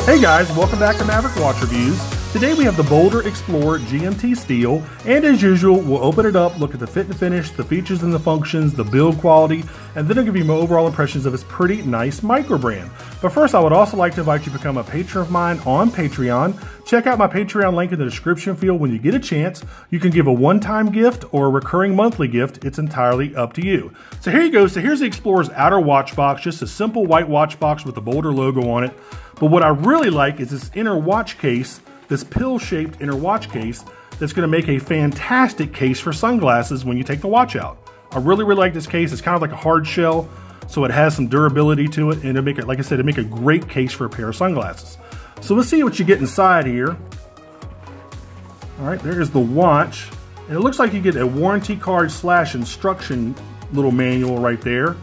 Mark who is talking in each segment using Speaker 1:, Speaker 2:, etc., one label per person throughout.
Speaker 1: Hey guys, welcome back to Maverick Watch Reviews. Today we have the BOLDR Explorer GMT-Steel, and as usual, we'll open it up, look at the fit and finish, the features and the functions, the build quality, and then I'll give you my overall impressions of this pretty nice microbrand. But first, I would also like to invite you to become a patron of mine on Patreon. Check out my Patreon link in the description field when you get a chance. You can give a one-time gift or a recurring monthly gift. It's entirely up to you. So here you go. So here's the Explorer's outer watch box, just a simple white watch box with the BOLDR logo on it. But what I really like is this inner watch case, this pill-shaped inner watch case that's going to make a fantastic case for sunglasses when you take the watch out. I really like this case. It's kind of like a hard shell, so it has some durability to it, and it'll make it, like I said, it'll make a great case for a pair of sunglasses. So let's see what you get inside here. All right, there's the watch, and it looks like you get a warranty card / instruction little manual right there.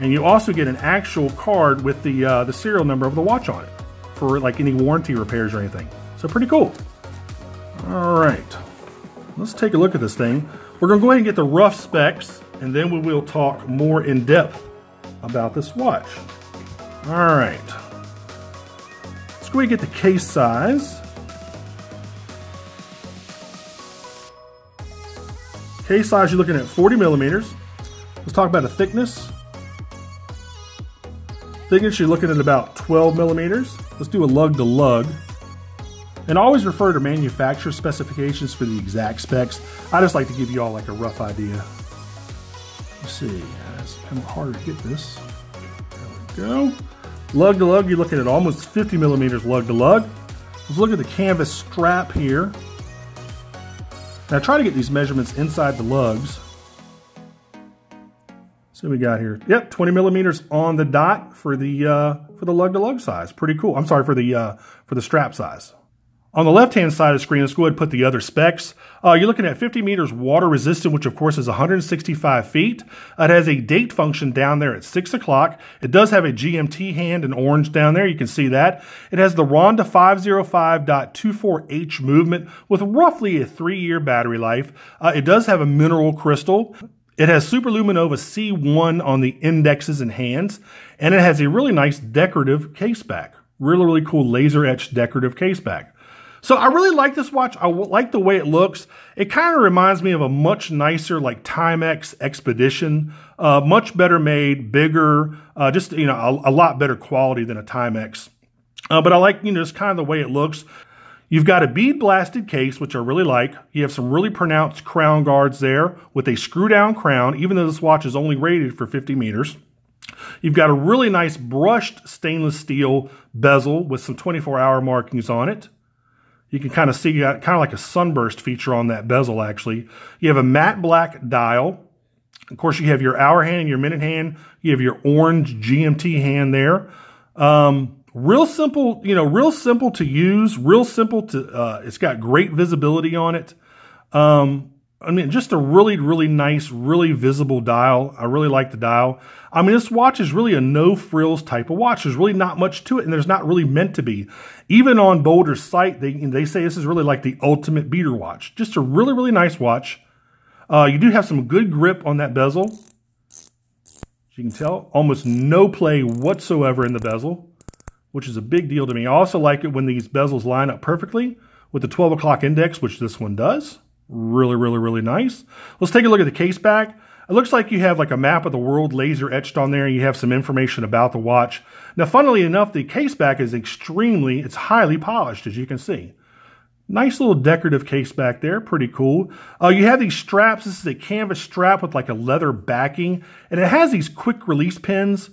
Speaker 1: And you also get an actual card with the serial number of the watch on it for like any warranty repairs or anything. So pretty cool. All right, let's take a look at this thing. We're gonna go ahead and get the rough specs, and then we will talk more in depth about this watch. All right, let's go ahead and get the case size. Case size, you're looking at 40 millimeters. Let's talk about the thickness. Thickness, you're looking at about 12 millimeters. Let's do a lug to lug. And always refer to manufacturer specifications for the exact specs. I just like to give you all like a rough idea. Let's see, it's kind of hard to get this. There we go. Lug to lug, you're looking at almost 50 millimeters lug to lug. Let's look at the canvas strap here. Now try to get these measurements inside the lugs. So we got here, yep, 20 millimeters on the dot for the lug to lug size. Pretty cool. I'm sorry, for the strap size. On the left-hand side of the screen, let's go ahead and put the other specs. You're looking at 50 meters water resistant, which of course is 165 feet. It has a date function down there at 6 o'clock. It does have a GMT hand in orange down there. You can see that. It has the Ronda 505.24H movement with roughly a 3-year battery life. It does have a mineral crystal. It has Superluminova C1 on the indexes and hands, and it has a really nice decorative case back. Really cool laser etched decorative case back. So I really like this watch. I like the way it looks. It kind of reminds me of a much nicer like Timex Expedition, much better made, bigger, just, you know, a lot better quality than a Timex. But I like, you know, just kind of the way it looks. You've got a bead blasted case, which I really like. You have some really pronounced crown guards there with a screw down crown, even though this watch is only rated for 50 meters. You've got a really nice brushed stainless steel bezel with some 24-hour markings on it. You can kind of see, kind of like a sunburst feature on that bezel, actually. You have a matte black dial. Of course, you have your hour hand and your minute hand. You have your orange GMT hand there. Real simple, you know, real simple to use, real simple to, it's got great visibility on it. I mean, just a really nice, really visible dial. I really like the dial. I mean, this watch is really a no frills type of watch. There's really not much to it, and there's not really meant to be. Even on BOLDR's site, they say this is really like the ultimate beater watch. Just a really nice watch. You do have some good grip on that bezel. As you can tell, almost no play whatsoever in the bezel, which is a big deal to me. I also like it when these bezels line up perfectly with the 12 o'clock index, which this one does. Really nice. Let's take a look at the case back. It looks like you have like a map of the world laser etched on there. You have some information about the watch. Now, funnily enough, the case back is it's highly polished, as you can see. Nice little decorative case back there, pretty cool. You have these straps. This is a canvas strap with like a leather backing, and it has these quick release pins.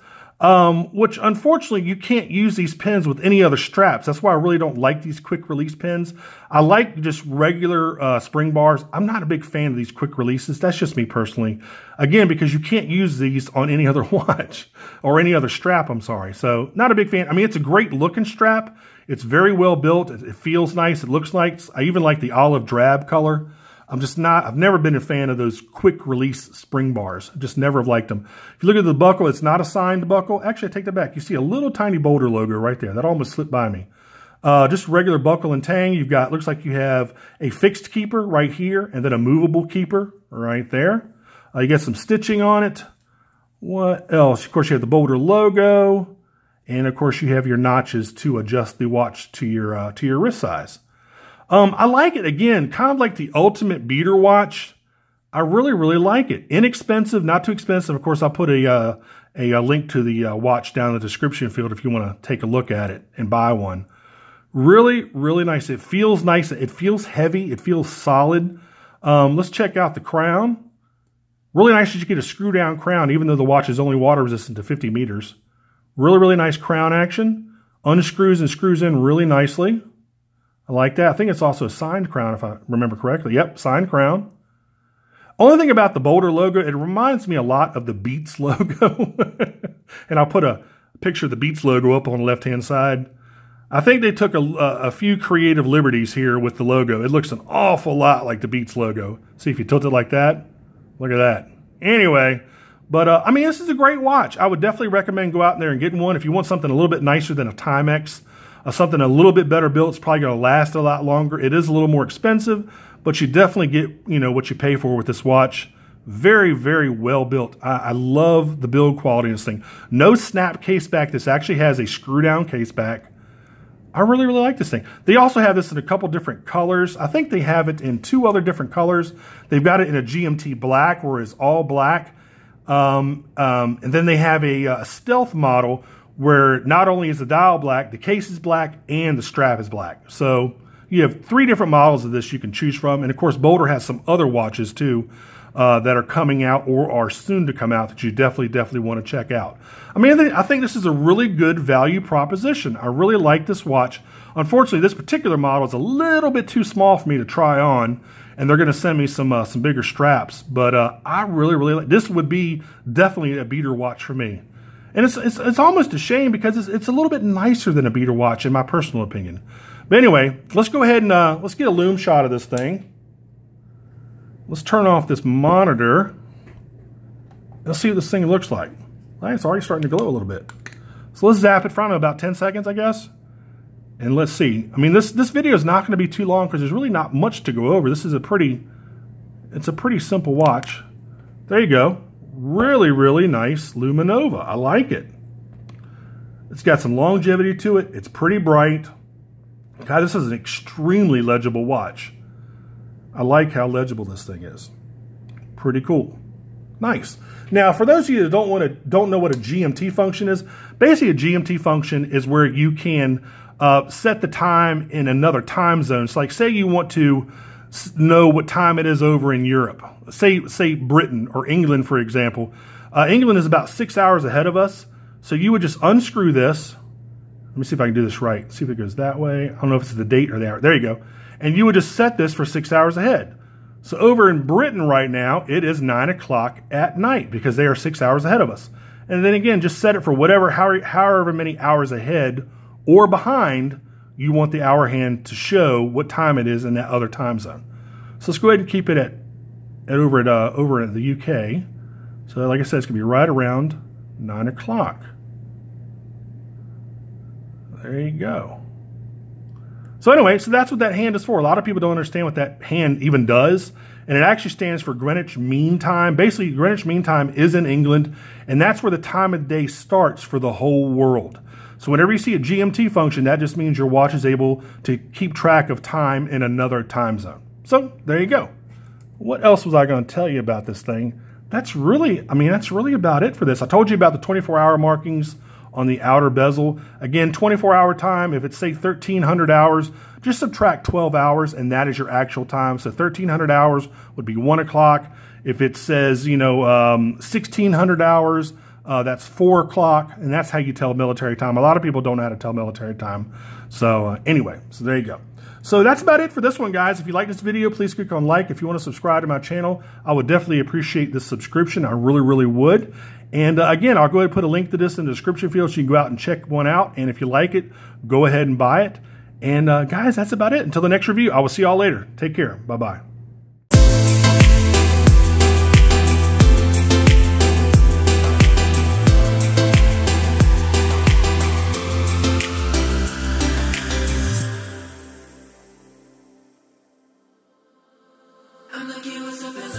Speaker 1: Which unfortunately you can't use these pins with any other straps. That's why I really don't like these quick release pins. I like just regular spring bars. I'm not a big fan of these quick releases. That's just me personally. Again, because you can't use these on any other watch or any other strap, I'm sorry. So not a big fan. I mean, it's a great looking strap. It's very well built. It feels nice. It looks nice. I even like the olive drab color. I've never been a fan of those quick release spring bars. Just never have liked them. If you look at the buckle, it's not a signed buckle. Actually, I take that back. You see a little tiny BOLDR logo right there. That almost slipped by me. Just regular buckle and tang. You've got, looks like you have a fixed keeper right here and then a movable keeper right there. You got some stitching on it. What else? Of course, you have the BOLDR logo. And of course, you have your notches to adjust the watch to your wrist size. I like it, again, kind of like the ultimate beater watch. I really, really like it. Inexpensive, not too expensive. Of course, I'll put a link to the watch down in the description field if you want to take a look at it and buy one. Really, really nice. It feels nice. It feels heavy. It feels solid. Let's check out the crown. Really nice that you get a screw down crown, even though the watch is only water resistant to 50 meters. Really, really nice crown action. Unscrews and screws in really nicely. I like that. I think it's also a signed crown, if I remember correctly. Yep, signed crown. Only thing about the BOLDR logo, it reminds me a lot of the Beats logo. And I'll put a picture of the Beats logo up on the left-hand side. I think they took a few creative liberties here with the logo. It looks an awful lot like the Beats logo. See if you tilt it like that. Look at that. Anyway, but I mean, this is a great watch. I would definitely recommend go out there and getting one if you want something a little bit nicer than a Timex. Something a little bit better built. It's probably going to last a lot longer. It is a little more expensive, but you definitely get, you know, what you pay for with this watch. Very, very well built. I love the build quality of this thing. No snap case back. This actually has a screw down case back. I really, really like this thing. They also have this in a couple different colors. I think they have it in 2 other different colors. They've got it in a GMT black, where it's all black. And then they have a stealth model where not only is the dial black, the case is black, and the strap is black. So you have 3 different models of this you can choose from. And of course, BOLDR has some other watches too that are coming out or are soon to come out that you definitely want to check out. I mean, I think this is a really good value proposition. I really like this watch. Unfortunately, this particular model is a little bit too small for me to try on, and they're going to send me some bigger straps. But I really, really like this. Would be definitely a beater watch for me. And it's almost a shame because it's a little bit nicer than a beater watch in my personal opinion. But anyway, let's go ahead and let's get a Lume shot of this thing. Let's turn off this monitor. Let's see what this thing looks like. It's already starting to glow a little bit. So let's zap it from about 10 seconds, I guess. And let's see. I mean, this video is not going to be too long because there's really not much to go over. This is it's a pretty simple watch. There you go. Really, really nice Lume Nova. I like it. It's got some longevity to it. It's pretty bright. God, this is an extremely legible watch. I like how legible this thing is. Pretty cool. Nice. Now, for those of you that don't know what a GMT function is, basically a GMT function is where you can set the time in another time zone. So like say you want to know what time it is over in Europe. Say Britain or England, for example. England is about 6 hours ahead of us. So you would just unscrew this. Let me see if I can do this right. See if it goes that way. I don't know if it's the date or the hour. There you go. And you would just set this for 6 hours ahead. So over in Britain right now, it is 9 o'clock at night because they are 6 hours ahead of us. And then again, just set it for however many hours ahead or behind you want the hour hand to show what time it is in that other time zone. So let's go ahead and keep it over at the UK. So like I said, it's going to be right around 9 o'clock. There you go. So anyway, so that's what that hand is for. A lot of people don't understand what that hand even does. And it actually stands for Greenwich Mean Time. Basically, Greenwich Mean Time is in England, and that's where the time of day starts for the whole world. So whenever you see a GMT function, that just means your watch is able to keep track of time in another time zone. So there you go. What else was I going to tell you about this thing? That's really about it for this. I told you about the 24-hour markings on the outer bezel. Again, 24-hour time, if it's say 1,300 hours, just subtract 12 hours and that is your actual time. So 1,300 hours would be 1 o'clock. If it says, 1,600 hours, that's 4 o'clock, and that's how you tell military time. A lot of people don't know how to tell military time. So anyway, so there you go. So that's about it for this one, guys. If you like this video, please click on like. If you want to subscribe to my channel, I would definitely appreciate this subscription. I really, really would. And again, I'll go ahead and put a link to this in the description field so you can go out and check one out. And if you like it, go ahead and buy it. And guys, that's about it. Until the next review, I will see y'all later. Take care. Bye-bye.
Speaker 2: I'm looking what's up.